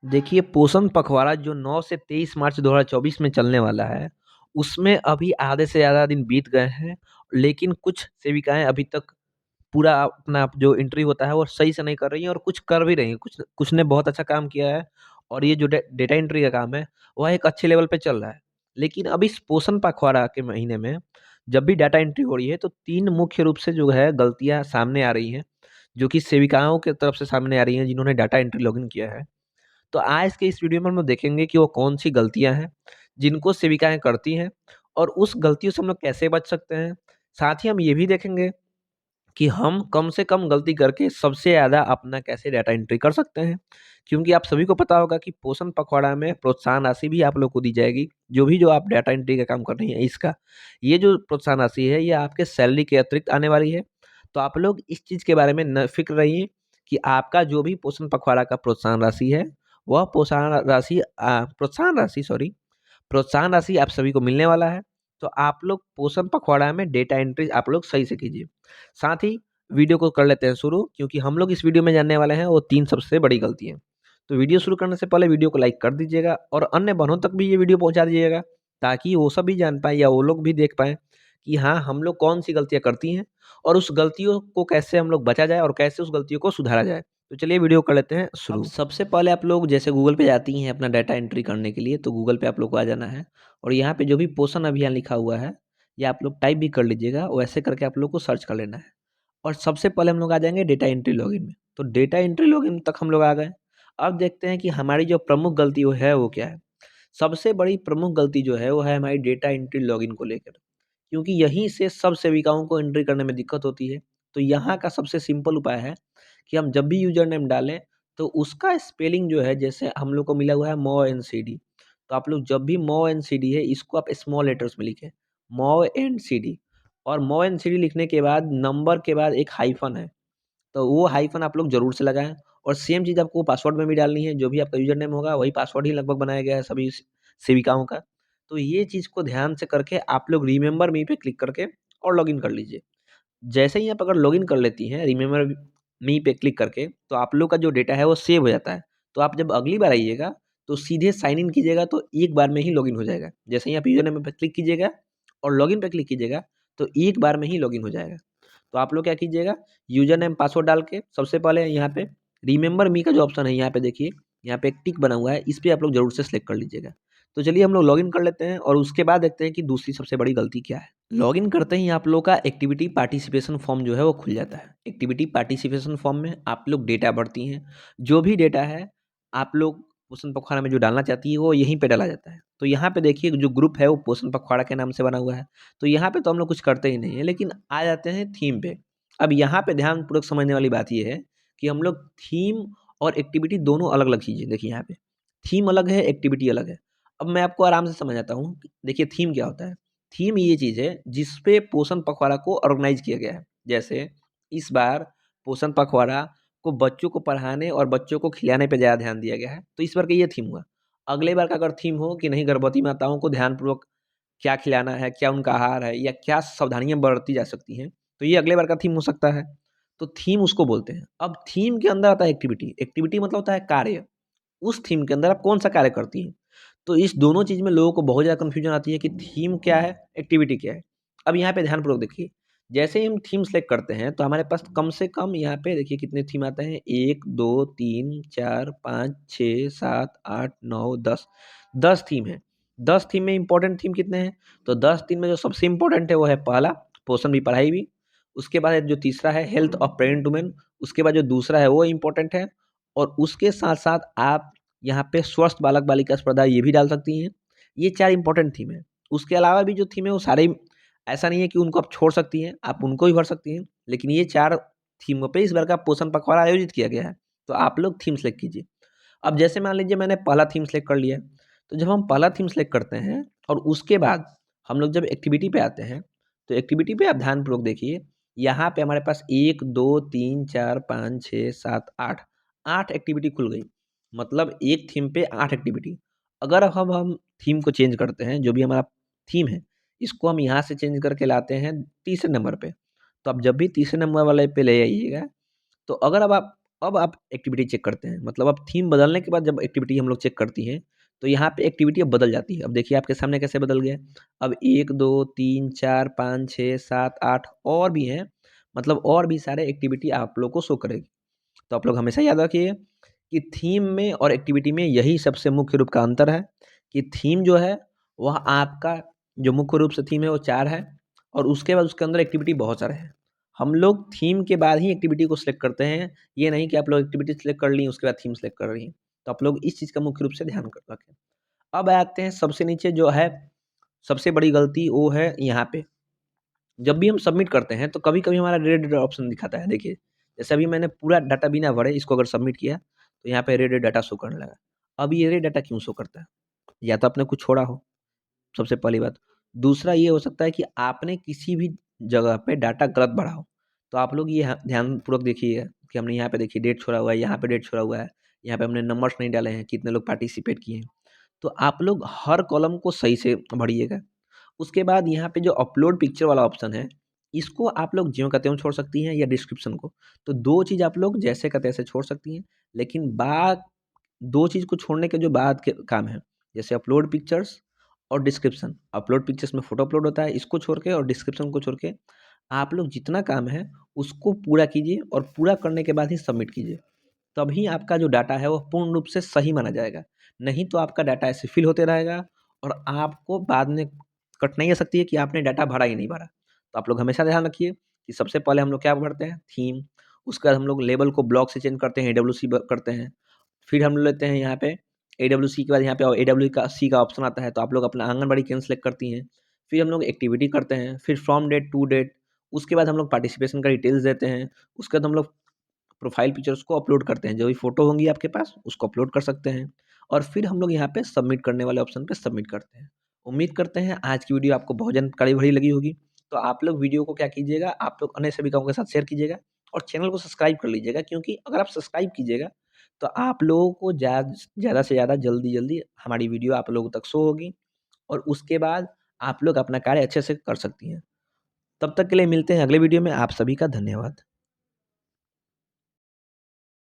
देखिए, पोषण पखवाड़ा जो 9 से 23 मार्च 2024 में चलने वाला है, उसमें अभी आधे से ज़्यादा दिन बीत गए हैं, लेकिन कुछ सेविकाएँ अभी तक पूरा अपना जो एंट्री होता है वो सही से नहीं कर रही हैं और कुछ कर भी रही हैं। कुछ कुछ ने बहुत अच्छा काम किया है और ये जो डेटा एंट्री का काम है, वह एक अच्छे लेवल पे चल रहा है। लेकिन अब इस पोषण पखवाड़ा के महीने में जब भी डाटा एंट्री हो रही है, तो 3 मुख्य रूप से जो है गलतियाँ सामने आ रही हैं, जो कि सेविकाओं की तरफ से सामने आ रही हैं, जिन्होंने डाटा एंट्री लॉगिन किया है। तो आज के इस वीडियो में हम लोग देखेंगे कि वो कौन-सी गलतियाँ हैं, जिनको सेविकाएँ करती हैं और उस गलतियों से हम लोग कैसे बच सकते हैं। साथ ही हम ये भी देखेंगे कि हम कम से कम गलती करके सबसे ज़्यादा अपना कैसे डाटा एंट्री कर सकते हैं। क्योंकि आप सभी को पता होगा कि पोषण पखवाड़ा में प्रोत्साहन राशि भी आप लोग को दी जाएगी, जो आप डाटा एंट्री का काम कर रही हैं इसका। ये जो प्रोत्साहन राशि है, ये आपके सैलरी के अतिरिक्त आने वाली है। तो आप लोग इस चीज़ के बारे में न फ़िक्र रहिए कि आपका जो भी पोषण पखवाड़ा का प्रोत्साहन राशि है, वह प्रोत्साहन राशि आप सभी को मिलने वाला है। तो आप लोग पोषण पखवाड़ा में डेटा एंट्री आप लोग सही से कीजिए। साथ ही वीडियो को कर लेते हैं शुरू, क्योंकि हम लोग इस वीडियो में जानने वाले हैं वो 3 सबसे बड़ी गलतियाँ। तो वीडियो शुरू करने से पहले वीडियो को लाइक कर दीजिएगा और अन्य बहनों तक भी ये वीडियो पहुँचा दीजिएगा, ताकि वो सब भी जान पाएँ या वो लोग भी देख पाएँ कि हाँ, हम लोग कौन-सी गलतियाँ करती हैं और उस गलतियों को कैसे हम लोग बचा जाए और कैसे उस गलतियों को सुधारा जाए। तो चलिए वीडियो कर लेते हैं शुरू। अब सबसे पहले आप लोग जैसे गूगल पे जाती हैं अपना डाटा एंट्री करने के लिए, तो गूगल पे आप लोग को आ जाना है और यहाँ पे जो भी पोषण अभियान लिखा हुआ है, ये आप लोग टाइप भी कर लीजिएगा, वैसे करके आप लोग को सर्च कर लेना है। और सबसे पहले हम लोग आ जाएँगे डेटा एंट्री लॉगिन में। तो डेटा एंट्री लॉगिन तक हम लोग आ गए। अब देखते हैं कि हमारी जो प्रमुख गलती वो है वो क्या है? सबसे बड़ी प्रमुख गलती जो है वो है हमारी डेटा एंट्री लॉगिन को लेकर। क्योंकि यहीं से सब सेविकाओं को एंट्री करने में दिक्कत होती है। तो यहाँ का सबसे सिंपल उपाय है कि हम जब भी यूज़र नेम डालें, तो उसका स्पेलिंग जो है, जैसे हम लोग को मिला हुआ है मोएनसीडी, तो आप लोग जब भी मोएनसीडी है इसको आप स्मॉल लेटर्स में लिखें, मोएनसीडी। और मोएनसीडी लिखने के बाद नंबर के बाद एक हाइफ़न है, तो वो हाइफ़न आप लोग ज़रूर से लगाएँ। और सेम चीज़ आपको पासवर्ड में भी डालनी है, जो भी आपका यूज़र नेम होगा वही पासवर्ड ही लगभग बनाया गया है सभी सेविकाओं का। तो ये चीज़ को ध्यान से करके आप लोग रिमेंबर मी पे क्लिक करके और लॉगिन कर लीजिए। जैसे ही आप अगर लॉगिन कर लेती हैं रिमेंबर मी पे क्लिक करके, तो आप लोग का जो डेटा है वो सेव हो जाता है। तो आप जब अगली बार आइएगा, तो सीधे साइन इन कीजिएगा, तो एक बार में ही लॉगिन हो जाएगा। जैसे ही आप यूज़र नेम पे क्लिक कीजिएगा और लॉगिन पे क्लिक कीजिएगा, तो एक बार में ही लॉगिन हो जाएगा। तो आप लोग क्या कीजिएगा, यूज़र नेम पासवर्ड डाल के सबसे पहले यहाँ पे रिमेंबर मी का जो ऑप्शन है, यहाँ पे देखिए, यहाँ पे एक टिक बना हुआ है, इस पे आप लोग ज़रूर से सिलेक्ट कर लीजिएगा। तो चलिए हम लोग लॉगिन कर लेते हैं और उसके बाद देखते हैं कि दूसरी सबसे बड़ी गलती क्या है। लॉगिन करते ही आप लोग का एक्टिविटी पार्टिसिपेशन फॉर्म जो है वो खुल जाता है। एक्टिविटी पार्टिसिपेशन फॉर्म में आप लोग डेटा भरती हैं। जो भी डेटा है आप लोग पोषण पखवाड़ा में जो डालना चाहती है वो यहीं पे डाला जाता है। तो यहाँ पे देखिए जो ग्रुप है वो पोषण पखवाड़ा के नाम से बना हुआ है। तो यहाँ पे तो हम लोग कुछ करते ही नहीं है, लेकिन आ जाते हैं थीम पे। अब यहाँ पे ध्यानपूर्वक समझने वाली बात ये है कि हम लोग थीम और एक्टिविटी दोनों अलग-अलग चीज़ें, देखिए यहाँ पे थीम अलग है, एक्टिविटी अलग है। अब मैं आपको आराम से समझाता हूँ। देखिए थीम क्या होता है? थीम ये चीज़ है जिस पे पोषण पखवाड़ा को ऑर्गेनाइज़ किया गया है। जैसे इस बार पोषण पखवाड़ा को बच्चों को पढ़ाने और बच्चों को खिलाने पे ज़्यादा ध्यान दिया गया है, तो इस बार का ये थीम हुआ। अगले बार का अगर थीम हो कि नहीं, गर्भवती माताओं को ध्यानपूर्वक क्या खिलाना है, क्या उनका आहार है या क्या सावधानियाँ बरती जा सकती हैं, तो ये अगले बार का थीम हो सकता है। तो थीम उसको बोलते हैं। अब थीम के अंदर आता है एक्टिविटी। एक्टिविटी मतलब होता है कार्य। उस थीम के अंदर आप कौन-सा कार्य करती हैं। तो इस दोनों चीज़ में लोगों को बहुत ज़्यादा कन्फ्यूज़न आती है कि थीम क्या है, एक्टिविटी क्या है। अब यहाँ पे ध्यानपूर्वक देखिए, जैसे ही हम थीम सेलेक्ट करते हैं, तो हमारे पास कम से कम यहाँ पे देखिए कितने थीम आते हैं, 1, 2, 3, 4, 5, 6, 7, 8, 9, 10, 10 थीम है। 10 थीम में इम्पोर्टेंट थीम कितने हैं? तो 10 थीम में जो सबसे इम्पोर्टेंट है वो है पहला, पोषण भी पढ़ाई भी। उसके बाद जो तीसरा है हेल्थ ऑफ प्रेग्नेंट वुमेन, उसके बाद जो दूसरा है वो इम्पोर्टेंट है। और उसके साथ-साथ आप यहाँ पे स्वस्थ बालक-बालिका स्पर्धा ये भी डाल सकती हैं। ये 4 इम्पोर्टेंट थीम है। उसके अलावा भी जो थीम है वो सारे ही, ऐसा नहीं है कि उनको आप छोड़ सकती हैं, आप उनको भी भर सकती हैं। लेकिन ये 4 थीमों पे इस बार का पोषण पखवाड़ा आयोजित किया गया है। तो आप लोग थीम सेलेक्ट कीजिए। अब जैसे मान लीजिए मैंने पहला थीम सेलेक्ट कर लिया, तो जब हम पहला थीम सेलेक्ट करते हैं और उसके बाद हम लोग जब एक्टिविटी पे आते हैं, तो एक्टिविटी पे आप ध्यानपूर्वक देखिए, यहाँ पे हमारे पास 1, 2, 3, 4, 5, 6, 7, 8, 8 एक्टिविटी खुल गई। मतलब एक थीम पे 8 एक्टिविटी। अगर अब हम थीम को चेंज करते हैं, जो भी हमारा थीम है, इसको हम यहाँ से चेंज करके लाते हैं तीसरे नंबर पे। तो आप जब भी तीसरे नंबर वाले पे ले आइएगा, तो अगर अब आप अब आप एक्टिविटी चेक करते हैं, मतलब अब थीम बदलने के बाद जब एक्टिविटी हम लोग चेक करती हैं, तो यहाँ पे एक्टिविटी अब बदल जाती है। अब देखिए आपके सामने कैसे बदल गया। अब 1, 2, 3, 4, 5, 6, 7, 8 और भी हैं, मतलब और भी सारे एक्टिविटी आप लोग को शो करेगी। तो आप लोग हमेशा याद रखिए कि थीम में और एक्टिविटी में यही सबसे मुख्य रूप का अंतर है कि थीम जो है, वह आपका जो मुख्य रूप से थीम है वो 4 है और उसके बाद उसके अंदर एक्टिविटी बहुत सारे हैं। हम लोग थीम के बाद ही एक्टिविटी को सिलेक्ट करते हैं, ये नहीं कि आप लोग एक्टिविटी सिलेक्ट कर ली, उसके बाद थीम सिलेक्ट कर रही हैं। तो आप लोग इस चीज़ का मुख्य रूप से ध्यान कर रखें। अब आते हैं सबसे नीचे जो है, सबसे बड़ी गलती वो है यहाँ पे। जब भी हम सबमिट करते हैं तो कभी-कभी हमारा रेड ऑप्शन दिखाता है। देखिए, जैसे अभी मैंने पूरा डाटा बिना भरे इसको अगर सबमिट किया, तो यहाँ पे रेड डाटा शो करने लगा। अब ये रेड डाटा क्यों शो करता है? या तो आपने कुछ छोड़ा हो, सबसे पहली बात। दूसरा ये हो सकता है कि आपने किसी भी जगह पे डाटा गलत भरा हो। तो आप लोग ये ध्यानपूर्वक देखिएगा कि हमने यहाँ पे देखिए डेट छोड़ा हुआ है, यहाँ पे डेट छोड़ा हुआ है, यहाँ पे हमने नंबर्स नहीं डाले हैं, कितने लोग पार्टिसिपेट किए हैं। तो आप लोग हर कॉलम को सही से भरिएगा। उसके बाद यहाँ पे जो अपलोड पिक्चर वाला ऑप्शन है, इसको आप लोग ज्यों का त्यों छोड़ सकती हैं या डिस्क्रिप्शन को। तो 2 चीज़ आप लोग जैसे का तैसे छोड़ सकती हैं, लेकिन 2 चीज़ को छोड़ने के जो बाद के काम हैं, जैसे अपलोड पिक्चर्स और डिस्क्रिप्शन। अपलोड पिक्चर्स में फ़ोटो अपलोड होता है, इसको छोड़ के और डिस्क्रिप्शन को छोड़ के आप लोग जितना काम है, उसको पूरा कीजिए और पूरा करने के बाद ही सबमिट कीजिए। तभी आपका जो डाटा है वो पूर्ण रूप से सही माना जाएगा। नहीं तो आपका डाटा ऐसे फ़िल होते रहेगा और आपको बाद में कठिनाई आ सकती है कि आपने डाटा भरा ही नहीं भरा। तो आप लोग हमेशा ध्यान रखिए कि सबसे पहले हम लोग क्या भरते हैं? थीम। उसके बाद हम लोग लेबल को ब्लॉक से चेंज करते हैं, एडब्ल्यूसी ब करते हैं। फिर हम लेते हैं यहाँ पे एडब्ल्यूसी के बाद यहाँ पे एडब्ल्यू का सी का ऑप्शन आता है, तो आप लोग अपना आंगनबाड़ी केंद्र सेलेक्ट करती हैं। फिर हम लोग एक्टिविटी करते हैं, फिर फ्रॉम डेट टू डेट, उसके बाद हम लोग पार्टिसिपेशन का डिटेल्स देते हैं। उसके बाद हम लोग प्रोफाइल पिक्चर्स को अपलोड करते हैं, जो भी फ़ोटो होंगी आपके पास उसको अपलोड कर सकते हैं और फिर हम लोग यहाँ पे सबमिट करने वाले ऑप्शन पे सबमिट करते हैं। उम्मीद करते हैं आज की वीडियो आपको बहुत जानकारी भरी लगी होगी। तो आप लोग वीडियो को क्या कीजिएगा, आप लोग अन्य सभी लोगों के साथ शेयर कीजिएगा और चैनल को सब्सक्राइब कर लीजिएगा, क्योंकि अगर आप सब्सक्राइब कीजिएगा तो आप लोगों को ज़्यादा से ज़्यादा जल्दी-जल्दी हमारी वीडियो आप लोगों तक शो होगी और उसके बाद आप लोग अपना कार्य अच्छे से कर सकती हैं। तब तक के लिए मिलते हैं अगले वीडियो में। आप सभी का धन्यवाद।